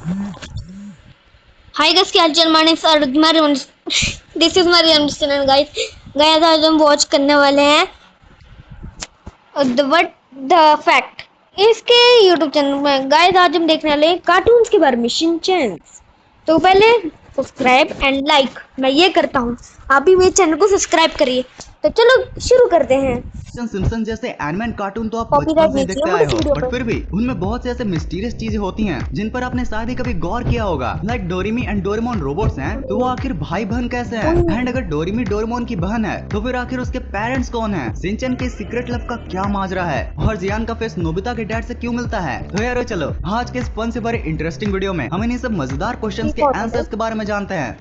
हाय guys, क्या हालचाल। My name is this is Mariam channel guys. Guys आज हम वॉच करने वाले हैं द व्हाट द फैक्ट इसके यूट्यूब चैनल में। गाइस आज हम देखने वाले हैं कार्टून्स के बारे में, शिनचैन। तो पहले सब्सक्राइब एंड लाइक मैं ये करता हूँ, आप भी मेरे चैनल को सब्सक्राइब करिए। तो चलो शुरू करते हैं। सिम्पसन जैसे एनिमेटेड कार्टून तो आप बचपन कॉपीराइट से ही नहीं चाहिए देखते मुझे आए इस हो, वीडियो बट पर। फिर भी उनमें बहुत से ऐसे मिस्टीरियस चीजें होती हैं जिन पर आपने शायद ही कभी गौर किया होगा। लाइक डोरेमी एंड डोरेमोन रोबोट्स हैं, तो वो आखिर भाई बहन कैसे हैं? एंड अगर डोरेमी डोरेमोन की बहन है तो फिर आखिर उसके पेरेंट्स कौन हैं? शिनचैन के सीक्रेट लव का क्या माजरा है? और जियान का फेस नोबिता के डैड से क्यों मिलता है? तो यारो चलो आज के इस फन से भरे इंटरेस्टिंग वीडियो में हम इन सब मजेदार क्वेश्चंस के आंसर्स के बारे में जानते हैं।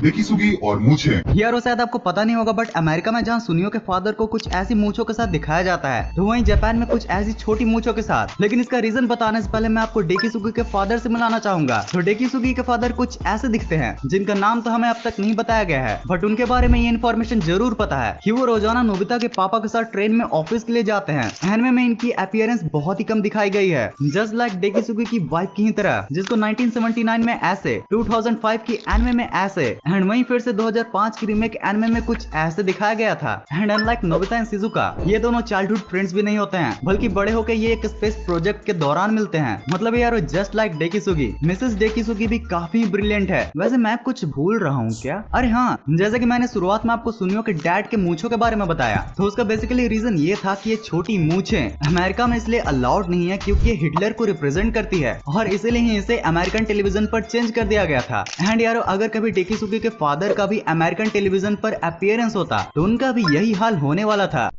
डेकिसुगी और मूछें। यारो शायद आपको पता नहीं होगा, बट अमेरिका में जहाँ सुनियो के फादर को कुछ ऐसी मूंछों के साथ दिखाया जाता है, तो वहीं जापान में कुछ ऐसी छोटी मूंछों के साथ। लेकिन इसका रीजन बताने से पहले मैं आपको डेकिसुगी के फादर से मिलाना चाहूंगा। तो डेकिसुगी के फादर कुछ ऐसे दिखते हैं जिनका नाम तो हमें अब तक नहीं बताया गया है, बट उनके बारे में ये इन्फॉर्मेशन जरूर पता है कि वो रोजाना नोबिता के पापा के साथ ट्रेन में ऑफिस के लिए जाते हैं। एनिमे में इनकी अपीयरेंस बहुत ही कम दिखाई गई है, जस्ट लाइक डेकिसुगी की वाइफ की ही तरह, जिसको 1979 में ऐसे, 2005 की एनिमे में ऐसे, एंड वहीं फिर से 2005 की रीमेक एनिमे में कुछ ऐसे दिखाया गया था। And unlike Nobita and Shizuka, ये दोनों चाइल्डहुड फ्रेंड्स भी नहीं होते हैं, बल्कि बड़े होकर ये एक स्पेस प्रोजेक्ट के दौरान मिलते हैं। मतलब यार just like Dekisugi, Mrs Dekisugi भी काफी ब्रिलियंट है। वैसे मैं कुछ भूल रहा हूँ क्या? अरे हाँ, जैसे कि मैंने शुरुआत में आपको सुनियो के डैड के मूंछों के बारे में बताया, तो उसका बेसिकली रीजन ये था कि ये छोटी मूंछें अमेरिका में इसलिए अलाउड नहीं है क्योंकि ये हिटलर को रिप्रेजेंट करती है, और इसीलिए ही इसे अमेरिकन टेलीविजन पर चेंज कर दिया गया था। एंड यारो अगर कभी डेकिसुगी के फादर का भी अमेरिकन टेलीविजन पर अपीयरेंस होता तो उनका भी यही हाल होने वाला था।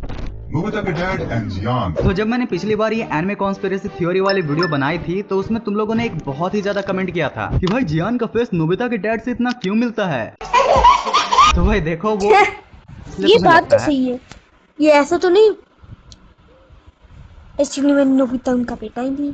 नोबिता के डैड एंड जियान। तो जब मैंने पिछली बार ये एनिमे कॉन्स्पिरेसी थ्योरी वाली वीडियो बनाई थी, तो उसमें तुम लोगों ने एक बहुत ही ज्यादा कमेंट किया था कि भाई जियान का फेस नोबिता के डैड से इतना क्यों मिलता है। तो भाई देखो वो ये बात तो सही है, ये ऐसा तो नहीं एक्चुअली में नोबिता उनका बेटा ही नहीं,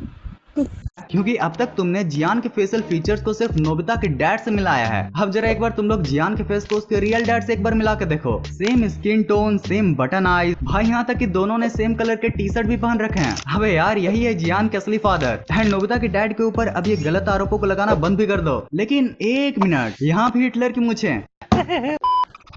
क्योंकि अब तक तुमने जियान के फेशियल फीचर्स को सिर्फ नोबिता के डैड से मिलाया है। अब जरा एक बार तुम लोग जियान के फेस को उसके रियल डैड से एक बार मिला के देखो। Same skin tone, same button eyes, भाई यहाँ तक कि दोनों ने सेम कलर के टी शर्ट भी पहन रखे हैं। अबे यार यही है जियान के असली फादर। एंड नोबिता के डैड के ऊपर अब ये गलत आरोपों को लगाना बंद भी कर दो। लेकिन एक मिनट, यहाँ भी हिटलर की मूंछें।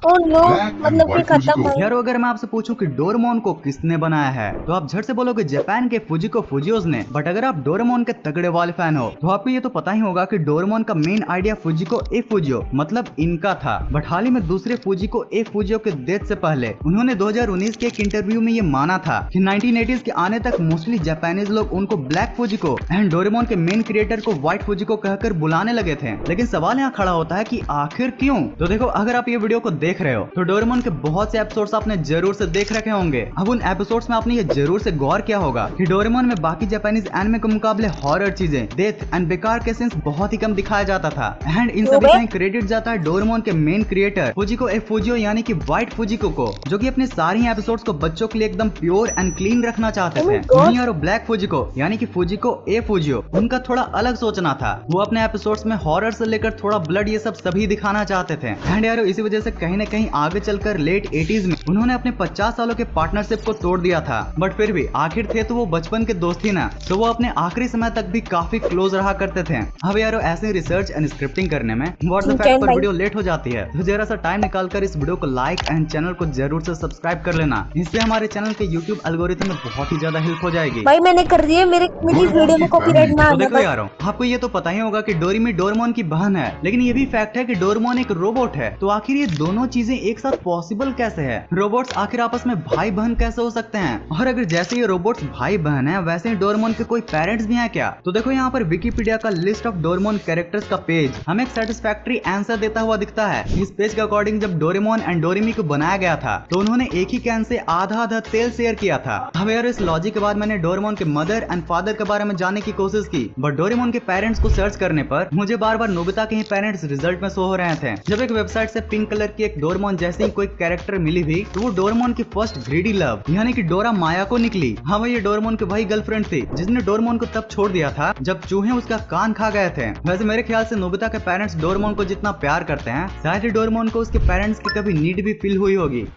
ओ नो, मतलब कि खत्म है। यार अगर मैं आपसे पूछूं कि डोरेमोन को किसने बनाया है, तो आप झट से बोलोगे जापान के फुजिको फुजियोस ने। बट अगर आप डोरेमोन के तगड़े वाले फैन हो तो आपको ये तो पता ही होगा कि डोरेमोन का मेन आइडिया फुजिको ए फुजियो मतलब इनका था। बट हाल ही में दूसरे फुजिको ए फुजियो के डेथ से पहले उन्होंने 2019 के एक इंटरव्यू में ये माना था कि 1980s के आने तक मोस्टली जापानीज लोग उनको ब्लैक फुजिको एंड डोरेमोन के मेन क्रिएटर को व्हाइट फुजिको कहकर बुलाने लगे थे। लेकिन सवाल यहाँ खड़ा होता है कि आखिर क्यों? तो देखो, अगर आप ये वीडियो को देख रहे हो तो डोरेमोन के बहुत से एपिसोड्स आपने जरूर से देख रखे होंगे। अब उन एपिसोड्स में आपने ये जरूर से गौर किया होगा कि डोरेमोन में बाकी जापानीज एनिमे के मुकाबले हॉरर चीजें, डेथ एंड बेकार के सीन्स बहुत ही कम दिखाया जाता था। एंड इन सभी का क्रेडिट जाता है डोरेमोन के मेन क्रिएटर फुजिको ए फुजियो यानी कि व्हाइट फुजिको को, जो कि अपने सारी एपिसोड्स को बच्चों के लिए एकदम प्योर एंड क्लीन रखना चाहते थे। वहीं और ब्लैक फुजिको यानी कि फुजिको ए फुजियो, उनका थोड़ा अलग सोचना था। वो अपने एपिसोड्स में हॉरर से लेकर थोड़ा ब्लड ये सब सभी दिखाना चाहते थे। एंड यार इसी वजह से कहीं न कहीं आगे चलकर लेट 80s में उन्होंने अपने 50 सालों के पार्टनरशिप को तोड़ दिया था। बट फिर भी आखिर थे तो वो बचपन के दोस्त ही ना, तो वो अपने आखिरी समय तक भी काफी क्लोज रहा करते थे। अब यारो ऐसे रिसर्च एंड स्क्रिप्टिंग करने में व्हाट्स द फैक्ट पर वीडियो लेट हो जाती है, तो जरा सा टाइम निकालकर इस वीडियो को लाइक एंड चैनल को जरूर से सब्सक्राइब कर लेना। इससे हमारे चैनल के यूट्यूब एल्गोरिथम में बहुत ही ज्यादा हेल्प हो जाएगी। भाई मैंने कर दिया, मेरी वीडियो में कॉपीराइट ना तो आ देखो जाए। यारो, आपको ये तो पता ही होगा कि डोरेमी डोरेमोन की बहन है, लेकिन ये भी फैक्ट है कि डोरेमोन एक रोबोट है। तो आखिर ये दोनों चीजें एक साथ पॉसिबल कैसे है? रोबोट्स आखिर आपस में भाई बहन कैसे हो सकते हैं? और अगर जैसे ये रोबोट्स भाई बहन है, वैसे ही डोरेमोन के कोई पेरेंट्स भी हैं क्या? तो देखो यहाँ पर विकिपीडिया का लिस्ट ऑफ डोरेमोन कैरेक्टर्स का पेज हमें एक सेटिस्फैक्टरी आंसर देता हुआ दिखता है। इस पेज के अकॉर्डिंग जब डोरेमोन एंड डोरेमी को बनाया गया था, तो उन्होंने एक ही कैन से आधा आधा तेल शेयर किया था। अब यार इस लॉजिक के बाद मैंने डोरेमोन के मदर एंड फादर के बारे में जानने की कोशिश की, बट डोरेमोन के पेरेंट्स को सर्च करने पर मुझे बार बार नोबिता के ही पेरेंट्स रिजल्ट में शो हो रहे थे। जब एक वेबसाइट से पिंक कलर की एक डोरेमोन जैसी कोई कैरेक्टर मिली भी, तो वो डोरेमोन की फर्स्ट ग्रीडी लव यानी कि डोरा माया को निकली। हाँ भाई, ये डोरेमोन की वही गर्लफ्रेंड थी जिसने डोरेमोन को तब छोड़ दिया था जब चूहे उसका कान खा गए थे। वैसे मेरे ख्याल से नोबिता के पेरेंट्स डोरेमोन को जितना प्यार करते हैं, शायद ही डोरेमोन को उसके पेरेंट्स की कभी नीड भी फील हुई होगी।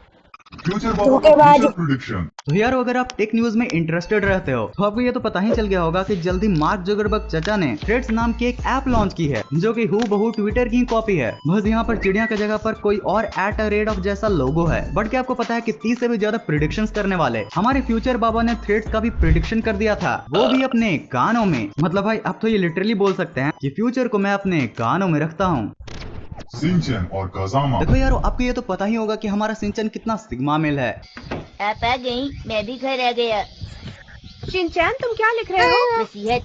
फ्यूचर बाबा का धोखेबाज। Future prediction. तो यार अगर आप टेक न्यूज में इंटरेस्टेड रहते हो तो आपको ये तो पता ही चल गया होगा कि जल्दी मार्क जुकरबर्ग चाचा ने थ्रेड्स नाम की एक ऐप लॉन्च की है जो कि हूबहू ट्विटर की कॉपी है। बस यहाँ पर चिड़िया की जगह पर कोई और @ जैसा लोगो है। बट क्या आपको पता है कि 30 से भी ज्यादा प्रिडिक्शंस करने वाले हमारे फ्यूचर बाबा ने थ्रेड्स का भी प्रिडिक्शन कर दिया था, वो भी अपने गानों में। मतलब भाई अब तो ये लिटरली बोल सकते हैं कि फ्यूचर को मैं अपने गानों में रखता हूँ। सिंचन और काजामा। देखो यार आपको ये तो पता ही होगा कि हमारा सिंचन कितना सिग्मा मेल है। आप आ गई, मैं भी घर आ गया। शिनचैन तुम क्या लिख रहे हो? नसीहत।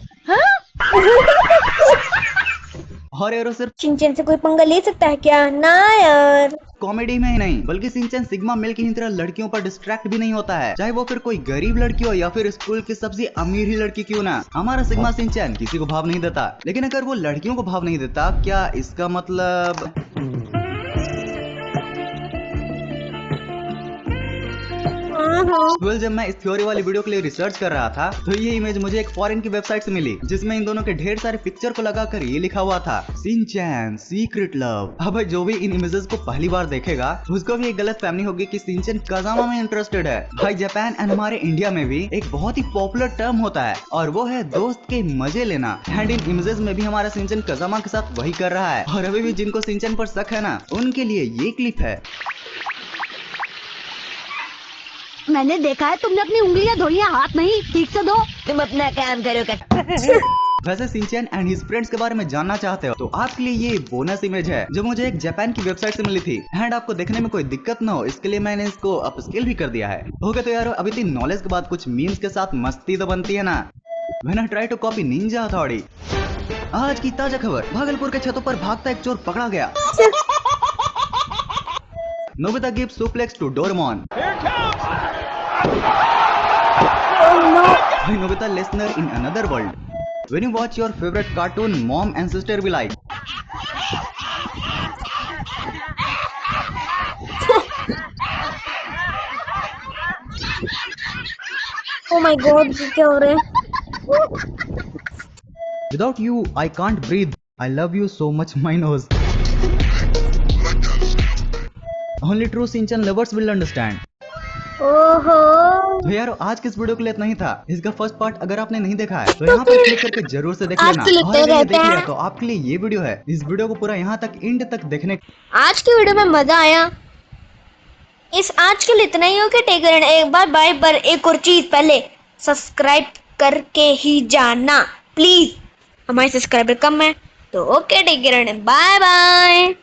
और यार वो सिर्फ शिनचैन से कोई पंगा ले सकता है क्या? ना यार। कॉमेडी में ही नहीं बल्कि सिंचन सिग्मा मेल की ही तरह लड़कियों पर डिस्ट्रैक्ट भी नहीं होता है, चाहे वो फिर कोई गरीब लड़की हो या फिर स्कूल की सबसे अमीर ही लड़की क्यों ना। हमारा सिग्मा सिंचन किसी को भाव नहीं देता, लेकिन अगर वो लड़कियों को भाव नहीं देता क्या इसका मतलब जब मैं इस थ्योरी वाली वीडियो के लिए रिसर्च कर रहा था तो ये इमेज मुझे एक फॉरेन की वेबसाइट से मिली जिसमें इन दोनों के ढेर सारे पिक्चर को लगाकर ये लिखा हुआ था सिंचन सीक्रेट लव। अब जो भी इन इमेजेस को पहली बार देखेगा उसको भी एक गलत फहमी होगी कि सिंचन काजामा में इंटरेस्टेड है। भाई जापान एंड हमारे इंडिया में भी एक बहुत ही पॉपुलर टर्म होता है और वो है दोस्त के मजे लेना। एंड इन इमेजेस में भी हमारा सिंचन काजामा के साथ वही कर रहा है। और अभी भी जिनको सिंचन पर शक है ना उनके लिए ये क्लिप है। मैंने देखा है तुमने अपनी उंगलियां धोई हैं, हाथ नहीं, ठीक से धो। तुम अपना काम करो वैसे सिंचन एंड हिज फ्रेंड्स के बारे में जानना चाहते हो तो आपके लिए ये बोनस इमेज है जो मुझे एक जापान की वेबसाइट से मिली थी। एंड आपको देखने में कोई दिक्कत ना हो इसके लिए मैंने इसको अपस्केल भी कर दिया है। ओके तो यार अभी इतनी नॉलेज के बाद कुछ मीम्स के साथ मस्ती तो बनती है ना। When I try to copy ninja authority। आज की ताजा खबर, भागलपुर के छतों पर भागता एक चोर पकड़ा गया। Nobita gives suplex to Doraemon। By Nobita listener in another world। When you watch your favorite cartoon, mom and sister be like, Oh my God, ये क्या हो रहा है? without you, I can't breathe। I love you so much, my nose। Only true Shinchan lovers will understand। ओहो। तो यार आज के इस वीडियो के लिए इतना ही था। इसका फर्स्ट पार्ट अगर आपने नहीं देखा है तो यहाँ पर क्लिक करके जरूर से देख लेना। आज के लिए और अगर ये रहता देख लिया है। तो आपके लिए ये वीडियो है। इस वीडियो को पूरा यहाँ तक एंड तक देखने। आज की वीडियो में मजा आया। इस आज के लिए इतना ही हो कि टेकर एक बार बाय पर एक और चीज पहले सब्सक्राइब करके ही जाना प्लीज। हमारे सब्सक्राइबर कम है तो ओके टेकर बाय बाय।